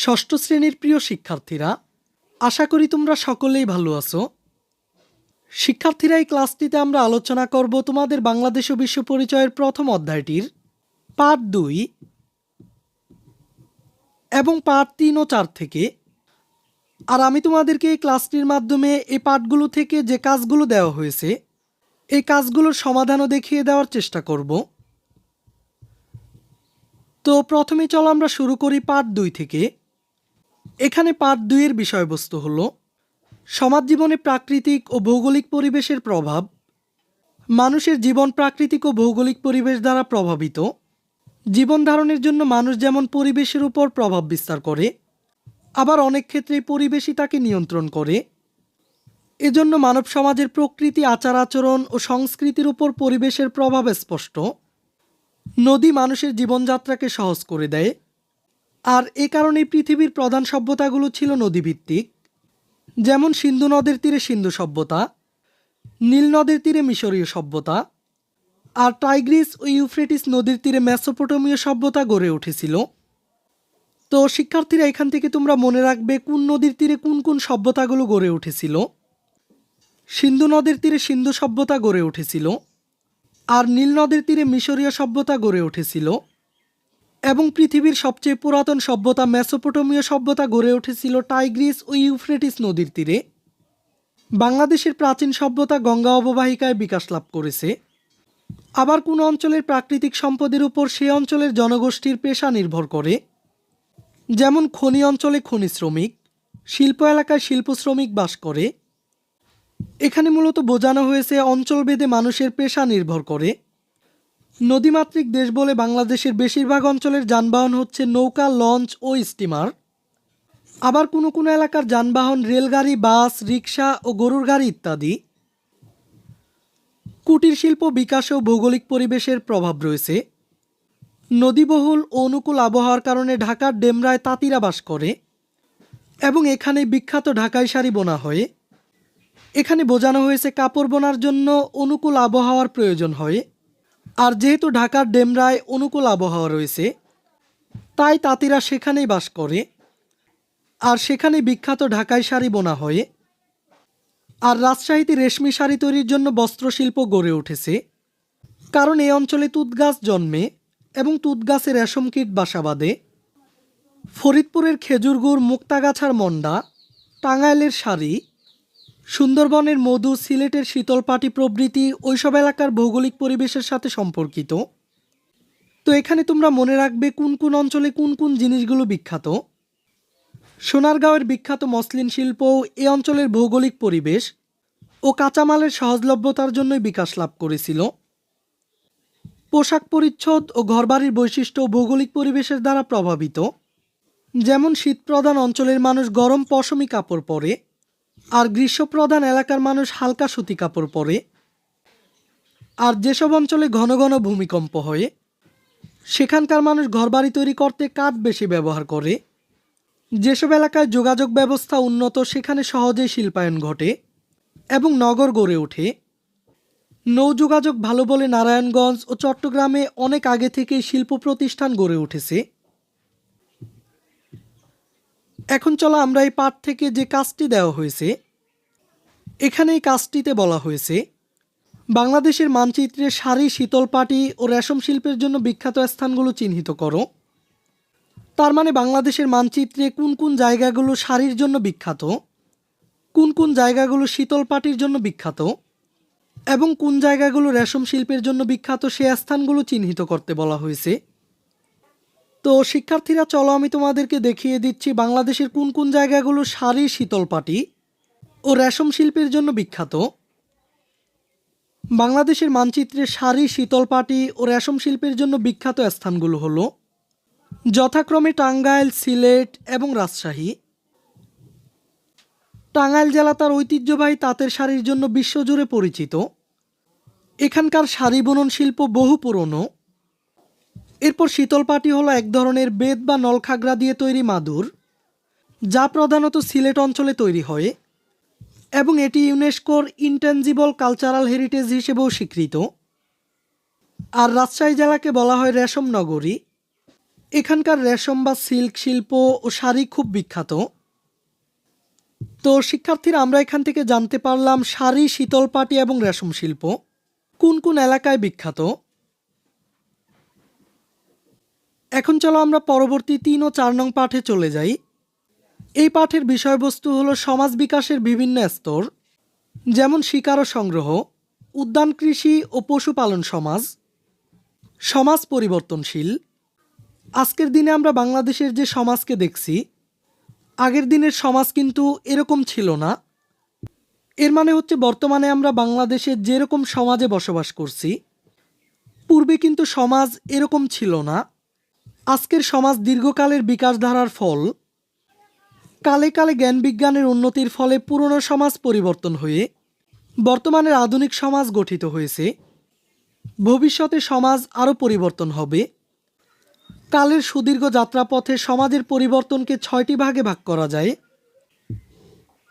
ষষ্ঠ শ্রেণীর প্রিয় শিক্ষার্থীরা, আশা করি তোমরা সকলেই ভালো আছো। শিক্ষার্থীরা, এই ক্লাসটিতে আমরা আলোচনা করব তোমাদের বাংলাদেশ ও বিশ্ব পরিচয়ের প্রথম অধ্যায়টির পার্ট 2 এবং পার্ট 3 ও 4 থেকে। আর আমি তোমাদেরকে এই ক্লাসটির মাধ্যমে এই পার্টগুলো থেকে যে কাজগুলো দেওয়া হয়েছে এই কাজগুলোর সমাধানও দেখিয়ে দেওয়ার চেষ্টা করব। তো প্রথমে চলো আমরা শুরু করি পার্ট 2 থেকে। এখানে পার্ট 2 এর বিষয়বস্তু হলো সমাজ জীবনে প্রাকৃতিক ও ভৌগোলিক পরিবেশের প্রভাব। মানুষের জীবন প্রাকৃতিক ও ভৌগোলিক পরিবেশ দ্বারা প্রভাবিত। জীবন ধারণের জন্য মানুষ যেমন পরিবেশের উপর প্রভাব বিস্তার করে, আবার অনেক ক্ষেত্রেই পরিবেশই তাকে নিয়ন্ত্রণ করে। এজন্য মানব সমাজের প্রকৃতি, আচার আচরণ ও সংস্কৃতির উপর পরিবেশের প্রভাব স্পষ্ট। নদী মানুষের জীবনযাত্রাকে সহজ করে দেয়, আর এ কারণেই পৃথিবীর প্রধান সভ্যতাগুলো ছিল নদীভিত্তিক। যেমন সিন্ধু নদের তীরে সিন্ধু সভ্যতা, নীল নদের তীরে মিশরীয় সভ্যতা, আর টাইগ্রিস ও ইউফ্রেটিস নদীর তীরে মেসোপটেমীয় সভ্যতা গড়ে উঠেছিল। তো শিক্ষার্থীরা, এখান থেকে তোমরা মনে রাখবে কোন নদীর তীরে কোন কোন সভ্যতাগুলো গড়ে উঠেছিল। সিন্ধু নদের তীরে সিন্ধু সভ্যতা গড়ে উঠেছিল, আর নীল নদের তীরে মিশরীয় সভ্যতা গড়ে উঠেছিল, এবং পৃথিবীর সবচেয়ে পুরাতন সভ্যতা মেসোপটেমীয় সভ্যতা গড়ে উঠেছিল টাইগ্রিস ও ইউফ্রেটিস নদীর তীরে। বাংলাদেশের প্রাচীন সভ্যতা গঙ্গা অববাহিকায় বিকাশ লাভ করেছে। আবার কোন অঞ্চলের প্রাকৃতিক সম্পদের উপর সেই অঞ্চলের জনগোষ্ঠীর পেশা নির্ভর করে। যেমন খনি অঞ্চলে খনি শ্রমিক, শিল্প এলাকায় শিল্প শ্রমিক বাস করে। এখানে মূলত বোঝানো হয়েছে অঞ্চলভেদে মানুষের পেশা নির্ভর করে। নদীমাতৃক দেশ বলে বাংলাদেশের বেশিরভাগ অঞ্চলের যানবাহন হচ্ছে নৌকা, লঞ্চ ও স্টিমার। আবার কোনো কোনো এলাকার যানবাহন রেলগাড়ি, বাস, রিক্সা ও গরুর গাড়ি ইত্যাদি। কুটির শিল্প বিকাশেও ভৌগোলিক পরিবেশের প্রভাব রয়েছে। নদীবহুল ও অনুকূল আবহাওয়ার কারণে ঢাকার ডেমরায় তাঁতিরা বাস করে, এবং এখানে বিখ্যাত ঢাকাই শাড়ি বোনা হয়। এখানে বোঝানো হয়েছে কাপড় বোনার জন্য অনুকূল আবহাওয়ার প্রয়োজন হয়, আর যেহেতু ঢাকার ডেমরায় অনুকূল আবহাওয়া রয়েছে তাই তাঁতিরা সেখানেই বাস করে, আর সেখানে বিখ্যাত ঢাকাই শাড়ি বোনা হয়। আর রাজশাহীতে রেশমি শাড়ি তৈরির জন্য বস্ত্রশিল্প গড়ে উঠেছে, কারণ এই অঞ্চলে তুঁত গাছ জন্মে এবং তুঁত গাছে রেশম কীট বাসা বাঁধে। ফরিদপুরের খেজুর গুড়, মুক্তাগাছার মন্ডা, টাঙ্গাইলের শাড়ি, সুন্দরবনের মধু, সিলেটের শীতলপাটি প্রভৃতি ওইসব এলাকার ভৌগোলিক পরিবেশের সাথে সম্পর্কিত। তো এখানে তোমরা মনে রাখবে কোন কোন অঞ্চলে কোন কোন জিনিসগুলো বিখ্যাত। সোনারগাঁওয়ের বিখ্যাত মসলিন শিল্প এ অঞ্চলের ভৌগোলিক পরিবেশ ও কাঁচামালের সহজলভ্যতার জন্যই বিকাশ লাভ করেছিল। পোশাক পরিচ্ছদ ও ঘরবাড়ির বৈশিষ্ট্য ভৌগোলিক পরিবেশের দ্বারা প্রভাবিত। যেমন শীতপ্রধান অঞ্চলের মানুষ গরম পশমি কাপড় পরে, আর গ্রীষ্মপ্রধান এলাকার মানুষ হালকা সুতি কাপড় পরে। আর যেসব অঞ্চলে ঘন ঘন ভূমিকম্প হয় সেখানকার মানুষ ঘরবাড়ি তৈরি করতে কাঠ বেশি ব্যবহার করে। যেসব এলাকায় যোগাযোগ ব্যবস্থা উন্নত সেখানে সহজেই শিল্পায়ন ঘটে এবং নগর গড়ে ওঠে। নৌযোগাযোগ ভালো বলে নারায়ণগঞ্জ ও চট্টগ্রামে অনেক আগে থেকেই শিল্প প্রতিষ্ঠান গড়ে উঠেছে। এখন চলো আমরা এই পাঠ থেকে যে কাজটি দেওয়া হয়েছে, এখানে এই কাজটিতে বলা হয়েছে বাংলাদেশের মানচিত্রে শাড়ি, শীতলপাটি ও রেশম শিল্পের জন্য বিখ্যাত স্থানগুলো চিহ্নিত করো। তার মানে বাংলাদেশের মানচিত্রে কোন কোন জায়গাগুলো শাড়ির জন্য বিখ্যাত, কোন কোন জায়গাগুলো শীতলপাটির জন্য বিখ্যাত, এবং কোন জায়গাগুলো রেশম শিল্পের জন্য বিখ্যাত সে স্থানগুলো চিহ্নিত করতে বলা হয়েছে। তো শিক্ষার্থীরা, চলো আমি তোমাদেরকে দেখিয়ে দিচ্ছি বাংলাদেশের কোন কোন জায়গাগুলো শাড়ি, শীতলপাটি ও রেশম শিল্পের জন্য বিখ্যাত। বাংলাদেশের মানচিত্রে শাড়ি, শীতলপাটি ও রেশম শিল্পের জন্য বিখ্যাত স্থানগুলো হলো যথাক্রমে টাঙ্গাইল, সিলেট এবং রাজশাহী। টাঙ্গাইল জেলা তার ঐতিহ্যবাহী তাঁতের শাড়ির জন্য বিশ্বজুড়ে পরিচিত। এখানকার শাড়ি বুনন শিল্প বহু পুরনো। এরপর শীতলপাটি হলো এক ধরনের বেত বা নলখাগড়া দিয়ে তৈরি মাদুর, যা প্রধানত সিলেট অঞ্চলে তৈরি হয়, এবং এটি ইউনেস্কোর ইনট্যাঞ্জিবল কালচারাল হেরিটেজ হিসেবেও স্বীকৃত। আর রাজশাহী জেলাকে বলা হয় রেশম নগরী। এখানকার রেশম বা সিল্ক শিল্প ও শাড়ি খুব বিখ্যাত। তো শিক্ষার্থীরা, আমরা এখান থেকে জানতে পারলাম শাড়ি, শীতলপাটি এবং রেশম শিল্প কোন কোন এলাকায় বিখ্যাত। এখন চলো আমরা পরবর্তী 3 ও 4 নং পাঠে চলে যাই। এই পাঠের বিষয়বস্তু হলো সমাজ বিকাশের বিভিন্ন স্তর, যেমন শিকার ও সংগ্রহ, উদ্যান কৃষি ও পশুপালন সমাজ, সমাজ পরিবর্তনশীল। আজকের দিনে আমরা বাংলাদেশের যে সমাজকে দেখছি, আগের দিনের সমাজ কিন্তু এরকম ছিল না। এর মানে হচ্ছে বর্তমানে আমরা বাংলাদেশে যেরকম সমাজে বসবাস করছি, পূর্বে কিন্তু সমাজ এরকম ছিল না। আজকের সমাজ দীর্ঘকালের বিকাশধারার ফল। কালে কালে জ্ঞান বিজ্ঞানের উন্নতির ফলে পুরনো সমাজ পরিবর্তন হয়ে বর্তমানের আধুনিক সমাজ গঠিত হয়েছে। ভবিষ্যতে সমাজ আরও পরিবর্তন হবে। কালের সুদীর্ঘ যাত্রাপথে সমাজের পরিবর্তনকে 6টি ভাগে ভাগ করা যায়।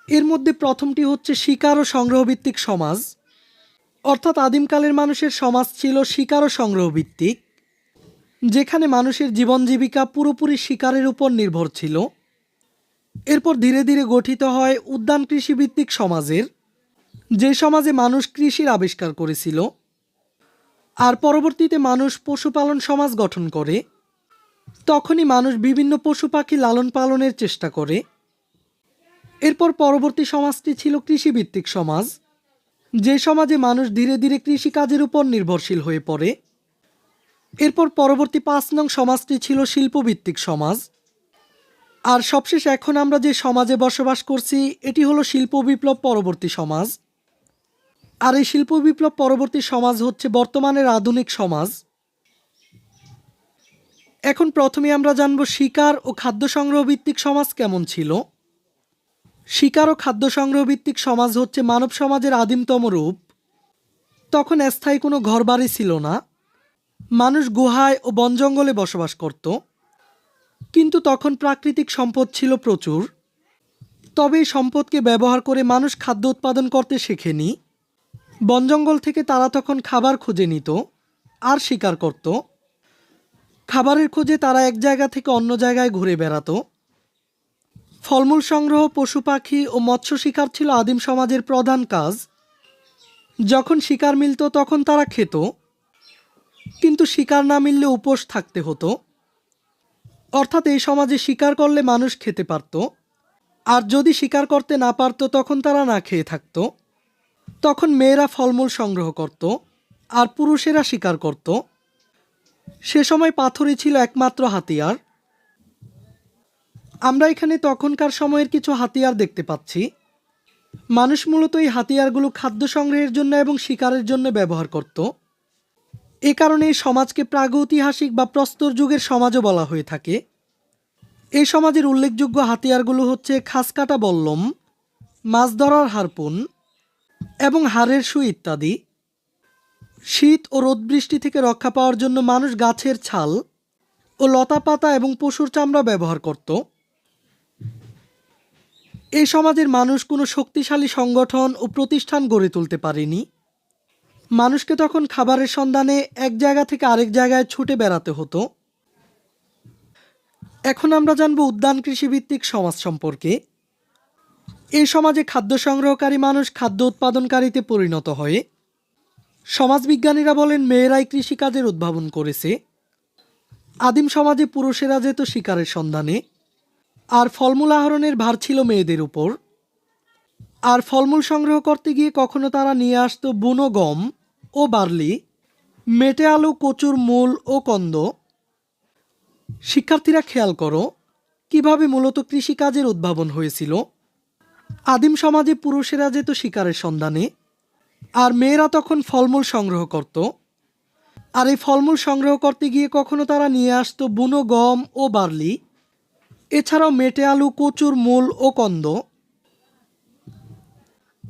এর মধ্যে প্রথমটি হচ্ছে শিকার ও সংগ্রহভিত্তিক সমাজ, অর্থাৎ আদিমকালের মানুষের সমাজ ছিল শিকার ও সংগ্রহভিত্তিক, যেখানে মানুষের জীবন জীবিকা পুরোপুরি শিকারের উপর নির্ভর ছিল। এরপর ধীরে ধীরে গঠিত হয় উদ্যান কৃষিভিত্তিক সমাজের, যে সমাজে মানুষ কৃষির আবিষ্কার করেছিল। আর পরবর্তীতে মানুষ পশুপালন সমাজ গঠন করে। তখনই মানুষ বিভিন্ন পশু পাখি লালন পালনের চেষ্টা করে। এরপর পরবর্তী সমাজটি ছিল কৃষিভিত্তিক সমাজ, যে সমাজে মানুষ ধীরে ধীরে কৃষিকাজের উপর নির্ভরশীল হয়ে পড়ে। এরপর পরবর্তী 5 নং সমাজটি ছিল শিল্পভিত্তিক সমাজ। আর সবশেষ এখন আমরা যে সমাজে বসবাস করছি, এটি হলো শিল্প বিপ্লব পরবর্তী সমাজ। আর এই শিল্প বিপ্লব পরবর্তী সমাজ হচ্ছে বর্তমানের আধুনিক সমাজ। এখন প্রথমে আমরা জানব শিকার ও খাদ্য সংগ্রহ ভিত্তিক সমাজ কেমন ছিল। শিকার ও খাদ্য সংগ্রহ ভিত্তিক সমাজ হচ্ছে মানব সমাজের আদিমতম রূপ। তখন স্থায়ী কোনো ঘরবাড়ি ছিল না। মানুষ গুহায় ও বন জঙ্গলে বসবাস করত। কিন্তু তখন প্রাকৃতিক সম্পদ ছিল প্রচুর। তবে এই সম্পদকে ব্যবহার করে মানুষ খাদ্য উৎপাদন করতে শেখেনি। বন জঙ্গল থেকে তারা তখন খাবার খুঁজে নিত আর শিকার করত। খাবারের খোঁজে তারা এক জায়গা থেকে অন্য জায়গায় ঘুরে বেড়াতো। ফলমূল সংগ্রহ, পশু পাখি ও মৎস্য শিকার ছিল আদিম সমাজের প্রধান কাজ। যখন শিকার মিলত তখন তারা খেত, কিন্তু শিকার না মিললে উপোস থাকতে হতো। অর্থাৎ এই সমাজে শিকার করলে মানুষ খেতে পারত, আর যদি শিকার করতে না পারত তখন তারা না খেয়ে থাকত। তখন মেয়েরা ফলমূল সংগ্রহ করত আর পুরুষেরা শিকার করত। সে সময় পাথরই ছিল একমাত্র হাতিয়ার। আমরা এখানে তখনকার সময়ের কিছু হাতিয়ার দেখতে পাচ্ছি। মানুষ মূলত এই হাতিয়ারগুলো খাদ্য সংগ্রহের জন্য এবং শিকারের জন্য ব্যবহার করত। এ কারণে এই সমাজকে প্রাগৈতিহাসিক বা প্রস্তর যুগের সমাজও বলা হয়ে থাকে। এই সমাজের উল্লেখযোগ্য হাতিয়ারগুলো হচ্ছে খাসকাটা বল্লম, মাছ ধরার হারপুন এবং হাড়ের সুই ইত্যাদি। শীত ও রোদ বৃষ্টি থেকে রক্ষা পাওয়ার জন্য মানুষ গাছের ছাল ও লতা পাতা এবং পশুর চামড়া ব্যবহার করত। এই সমাজের মানুষ কোনো শক্তিশালী সংগঠন ও প্রতিষ্ঠান গড়ে তুলতে পারেনি। মানুষকে তখন খাবারের সন্ধানে এক জায়গা থেকে আরেক জায়গায় ছুটে বেড়াতে হতো। এখন আমরা জানব উদ্যান কৃষিভিত্তিক সমাজ সম্পর্কে। এই সমাজে খাদ্য সংগ্রহকারী মানুষ খাদ্য উৎপাদনকারীতে পরিণত হয়। সমাজবিজ্ঞানীরা বলেন মেয়েরাই কৃষিকাজের উদ্ভাবন করেছে। আদিম সমাজে পুরুষেরা যেত শিকারের সন্ধানে, আর ফলমূল আহরণের ভার ছিল মেয়েদের উপর। আর ফলমূল সংগ্রহ করতে গিয়ে কখনো তারা নিয়ে আসতো বুনো গম ও বার্লি, মেটে আলু, কচুর মূল ও কন্দ। শিক্ষার্থীরা খেয়াল করো কিভাবে মূলত কৃষিকাজের উদ্ভাবন হয়েছিল। আদিম সমাজে পুরুষেরা যেত শিকারের সন্ধানে, আর মেয়েরা তখন ফলমূল সংগ্রহ করত। আর এই ফলমূল সংগ্রহ করতে গিয়ে কখনো তারা নিয়ে আসতো বুনো গম ও বার্লি, এছাড়াও মেটে আলু, কচুর মূল ও কন্দ।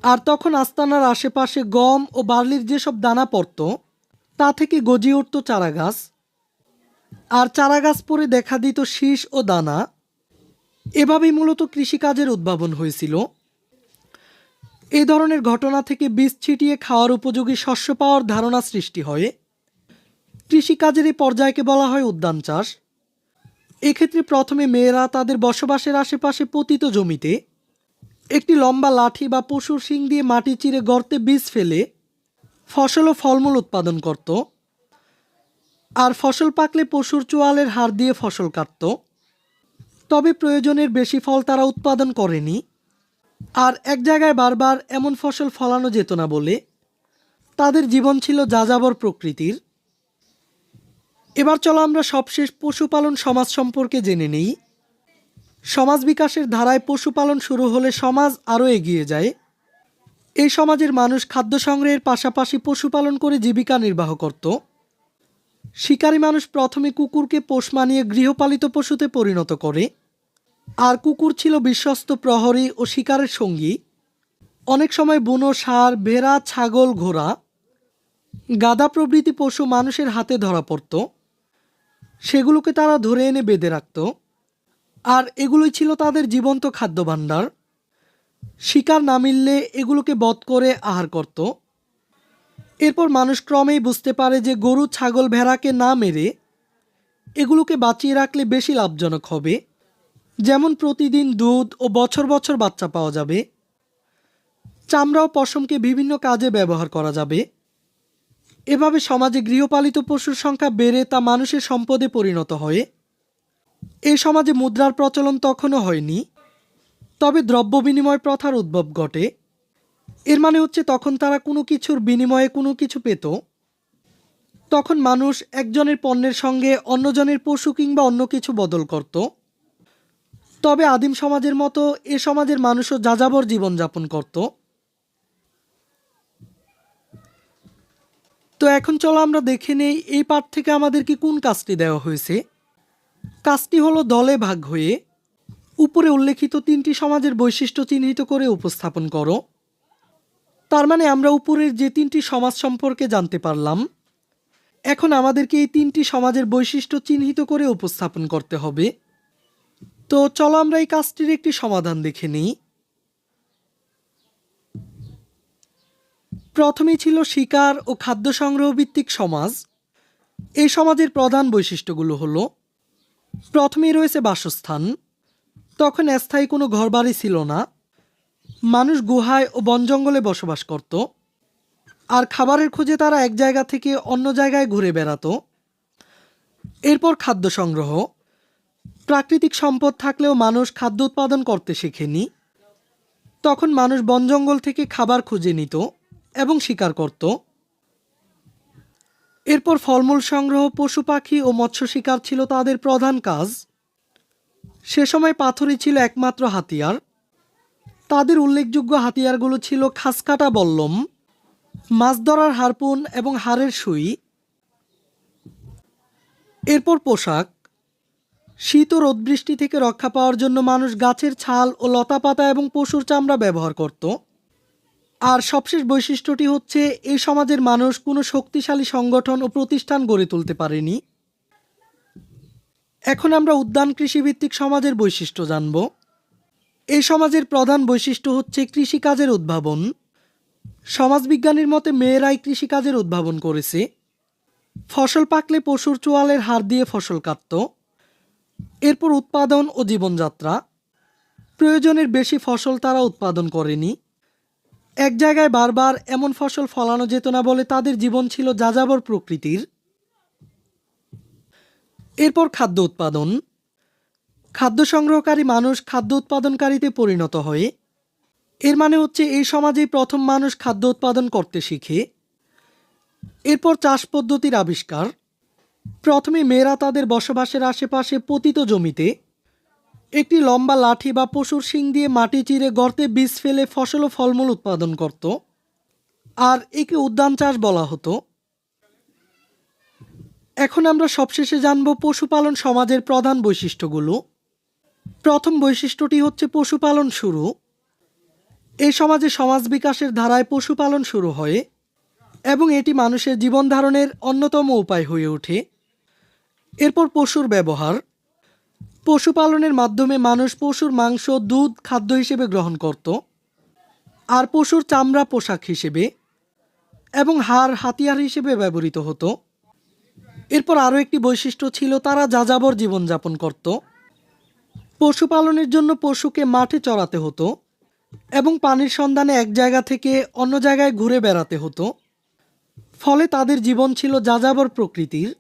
আর তখন আস্তানার আশেপাশে গম ও বার্লির যেসব দানা পড়ত, তা থেকে গজিয়ে উঠত চারা গাছ। আর চারা গাছ পরে দেখা দিত শীষ ও দানা। এভাবেই মূলত কৃষিকাজের উদ্ভাবন হয়েছিল। এই ধরনের ঘটনা থেকে বীজ ছিটিয়ে খাওয়ার উপযোগী শস্য পাওয়ার ধারণা সৃষ্টি হয়। কৃষিকাজের এই পর্যায়কে বলা হয় উদ্যান চাষ। এক্ষেত্রে প্রথমে মেয়েরা তাদের বসবাসের আশেপাশে পতিত জমিতে একটি লম্বা লাঠি বা পশুর শিং দিয়ে মাটি চিরে গর্তে বীজ ফেলে ফসল ও ফলমূল উৎপাদন করত। আর ফসল পাকলে পশুর চোয়ালের হাড় দিয়ে ফসল কাটত। তবে প্রয়োজনের বেশি ফল তারা উৎপাদন করেনি। আর এক জায়গায় বারবার এমন ফসল ফলানো যেত না বলে তাদের জীবন ছিল যাযাবর প্রকৃতির। এবার চলো আমরা সবশেষ পশুপালন সমাজ সম্পর্কে জেনে নিই। সমাজ বিকাশের ধারায় পশুপালন শুরু হলে সমাজ আরও এগিয়ে যায়। এই সমাজের মানুষ খাদ্য সংগ্রহের পাশাপাশি পশুপালন করে জীবিকা নির্বাহ করত। শিকারী মানুষ প্রথমে কুকুরকে পোষ মানিয়ে গৃহপালিত পশুতে পরিণত করে। আর কুকুর ছিল বিশ্বস্ত প্রহরী ও শিকারের সঙ্গী। অনেক সময় বুনো ষাঁড়, ভেড়া, ছাগল, ঘোড়া, গাধা প্রভৃতি পশু মানুষের হাতে ধরা পড়ত। সেগুলোকে তারা ধরে এনে বেঁধে রাখত। আর এগুলোই ছিল তাদের জীবন্ত খাদ্যভাণ্ডার। শিকার না মিললে এগুলোকে বধ করে আহার করত। এরপর মানুষ ক্রমেই বুঝতে পারে যে গরু, ছাগল, ভেড়াকে না মেরে এগুলোকে বাঁচিয়ে রাখলে বেশি লাভজনক হবে। যেমন প্রতিদিন দুধ ও বছর বছর বাচ্চা পাওয়া যাবে। চামড়া ও পশমকে বিভিন্ন কাজে ব্যবহার করা যাবে। এভাবে সমাজে গৃহপালিত পশুর সংখ্যা বেড়ে তা মানুষের সম্পদে পরিণত হয়। এই সমাজে মুদ্রার প্রচলন তখনও হয়নি, তবে দ্রব্য বিনিময় প্রথার উদ্ভব ঘটে। এর মানে হচ্ছে তখন তারা কোনো কিছুর বিনিময়ে কোনো কিছু পেত। তখন মানুষ একজনের পণ্যের সঙ্গে অন্যজনের পশু কিংবা অন্য কিছু বদল করত। তবে আদিম সমাজের মতো এ সমাজের মানুষও যাযাবর জীবনযাপন করত। তো এখন চলো আমরা দেখে নেই এই পাঠ থেকে আমাদেরকে কোন কাজটি দেওয়া হয়েছে। কাজটি হলো দলে ভাগ হয়ে উপরে উল্লেখিত 3টি সমাজের বৈশিষ্ট্য চিহ্নিত করে উপস্থাপন করো। তার মানে আমরা উপরের যে 3টি সমাজ সম্পর্কে জানতে পারলাম, এখন আমাদেরকে এই 3টি সমাজের বৈশিষ্ট্য চিহ্নিত করে উপস্থাপন করতে হবে। তো চলো আমরা এই কাজটির একটি সমাধান দেখে নিই। প্রথমেই ছিল শিকার ও খাদ্য সংগ্রহ ভিত্তিক সমাজ। এই সমাজের প্রধান বৈশিষ্ট্যগুলো হলো, প্রথমেই রয়েছে বাসস্থান। তখন স্থায়ী কোনো ঘরবাড়ি ছিল না। মানুষ গুহায় ও বন জঙ্গলে বসবাস করত। আর খাবারের খোঁজে তারা এক জায়গা থেকে অন্য জায়গায় ঘুরে বেড়াতো। এরপর খাদ্য সংগ্রহ। প্রাকৃতিক সম্পদ থাকলেও মানুষ খাদ্য উৎপাদন করতে শেখেনি। তখন মানুষ বন জঙ্গল থেকে খাবার খুঁজে নিত এবং শিকার করত। এরপর ফলমূল সংগ্রহ, পশু পাখি ও মৎস্য শিকার ছিল তাদের প্রধান কাজ। সে সময় পাথরই ছিল একমাত্র হাতিয়ার। তাদের উল্লেখযোগ্য হাতিয়ারগুলো ছিল খাসকাটা বল্লম, মাছ ধরার হারপুন এবং হাড়ের সুই। এরপর পোশাক। শীত ও রোদ বৃষ্টি থেকে রক্ষা পাওয়ার জন্য মানুষ গাছের ছাল ও লতাপাতা এবং পশুর চামড়া ব্যবহার করত। আর সবশেষ বৈশিষ্ট্যটি হচ্ছে, এই সমাজের মানুষ কোনো শক্তিশালী সংগঠন ও প্রতিষ্ঠান গড়ে তুলতে পারেনি। এখন আমরা উদ্যান কৃষিভিত্তিক সমাজের বৈশিষ্ট্য জানব। এই সমাজের প্রধান বৈশিষ্ট্য হচ্ছে কৃষিকাজের উদ্ভাবন। সমাজবিজ্ঞানীর মতে মেয়েরাই কৃষিকাজের উদ্ভাবন করেছে। ফসল পাকলে পশুর চোয়ালের হাড় দিয়ে ফসল কাটত। এরপর উৎপাদন ও জীবনযাত্রা। প্রয়োজনের বেশি ফসল তারা উৎপাদন করেনি। এক জায়গায় বারবার এমন ফসল ফলানো যেত না বলে তাদের জীবন ছিল যাযাবর প্রকৃতির। এরপর খাদ্য উৎপাদন। খাদ্য সংগ্রহকারী মানুষ খাদ্য উৎপাদনকারীতে পরিণত হয়। এর মানে হচ্ছে এই সমাজেই প্রথম মানুষ খাদ্য উৎপাদন করতে শিখে। এরপর চাষ পদ্ধতির আবিষ্কার। প্রথমে মেয়েরা তাদের বসবাসের আশেপাশে পতিত জমিতে একটি লম্বা লাঠি বা পশুর শিং দিয়ে মাটি চিরে গর্তে বীজ ফেলে ফসল ও ফলমূল উৎপাদন করত। আর একে উদ্যান চাষ বলা হতো। এখন আমরা সবশেষে জানব পশুপালন সমাজের প্রধান বৈশিষ্ট্যগুলো। প্রথম বৈশিষ্ট্যটি হচ্ছে পশুপালন শুরু। এই সমাজে সমাজ বিকাশের ধারায় পশুপালন শুরু হয় এবং এটি মানুষের জীবন ধারণের অন্যতম উপায় হয়ে ওঠে। এরপর পশুর ব্যবহার। পশুপালনের মাধ্যমে মানুষ পশুর মাংস, দুধ খাদ্য হিসেবে গ্রহণ করত। আর পশুর চামড়া পোশাক হিসেবে এবং হাড় হাতিয়ার হিসেবে ব্যবহৃত হতো। এরপর আরও একটি বৈশিষ্ট্য ছিল, তারা যাযাবর জীবনযাপন করত। পশুপালনের জন্য পশুকে মাঠে চরাতে হতো এবং পানির সন্ধানে এক জায়গা থেকে অন্য জায়গায় ঘুরে বেড়াতে হতো। ফলে তাদের জীবন ছিল যাযাবর প্রকৃতির।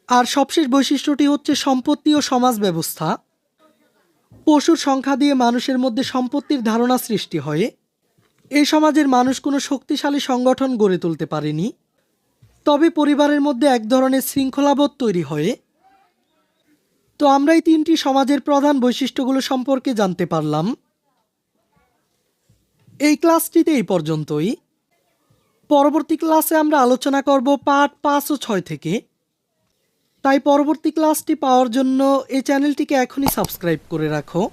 আর সবশেষ বৈশিষ্ট্যটি হচ্ছে সম্পত্তি ও সমাজ ব্যবস্থা। পশুর সংখ্যা দিয়ে মানুষের মধ্যে সম্পত্তির ধারণা সৃষ্টি হয়। এই সমাজের মানুষ কোনো শক্তিশালী সংগঠন গড়ে তুলতে পারেনি, তবে পরিবারের মধ্যে এক ধরনের শৃঙ্খলাবোধ তৈরি হয়। তো আমরা এই তিনটি সমাজের প্রধান বৈশিষ্ট্যগুলো সম্পর্কে জানতে পারলাম। এই ক্লাসটিতে এই পর্যন্তই। পরবর্তী ক্লাসে আমরা আলোচনা করব পাঠ 5 ও 6 থেকে। তাই পরবর্তী ক্লাসটি পাওয়ার জন্য এই চ্যানেলটিকে এখনই সাবস্ক্রাইব করে রাখো।